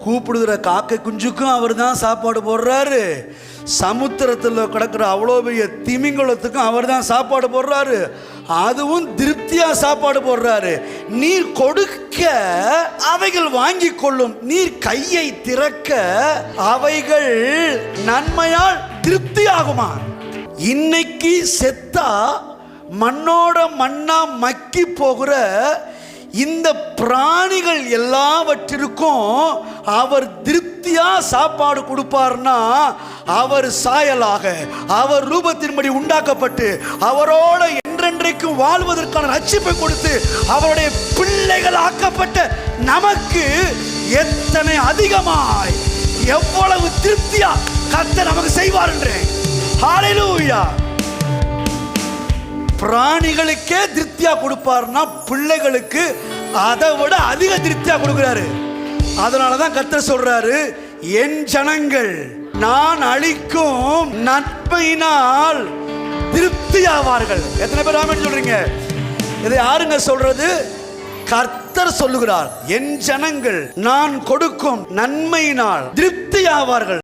கூப்பிடுகிற காக்கை குஞ்சுக்கும் அவர் தான் சாப்பாடு போடுறாரு. சமுத்திரத்தில் கிடக்கிற அவ்வளோ பெரிய திமிங்கலத்துக்கும் அவர் தான் சாப்பாடு போடுறாரு. அதுவும் திருப்தியா சாப்பாடு போடுறாரு. நீர் கொடுக்க அவைகள் வாங்கி கொள்ளும், நீர் கையை திறக்க அவைகள் நன்மையால் திருப்தி ஆகுமா. இன்னைக்கு செத்தா மண்ணோட மண்ணா மக்கி போகிற இந்த பிராணிகள் எல்லாவற்றிற்கும் அவர் திருப்தியா சாப்பாடு கொடுப்பார்னா, அவர் சாயலாக அவர் ரூபத்தின்படி உண்டாக்கப்பட்டு அவரோட என்றென்றைக்கும் வாழ்வதற்கான ரட்சிப்பை கொடுத்து அவருடைய பிள்ளைகள் ஆக்கப்பட்ட நமக்கு எத்தனை அதிகமாய் எவ்வளவு திருப்தியா கர்த்தர் நமக்கு செய்வார் என்றேன். ஹல்லேலூயா. பிராணிகளுக்கே திருப்தியா கொடுப்பார்னா பிள்ளைகளுக்கு அதை விட அதிக திருப்தியா கொடுக்கிறாரு. அதனாலதான் கர்த்தர் சொல்றாரு, என் ஜனங்கள் நான் அளிக்கும் நன்மையினால் திருப்தி ஆவார்கள். எத்தனை பேர் ஆமென் சொல்றீங்க? இதை யாருங்க சொல்றது? கர்த்தர் சொல்லுகிறார், என் ஜனங்கள் நான் கொடுக்கும் நன்மையினால் திருப்தி ஆவார்கள்.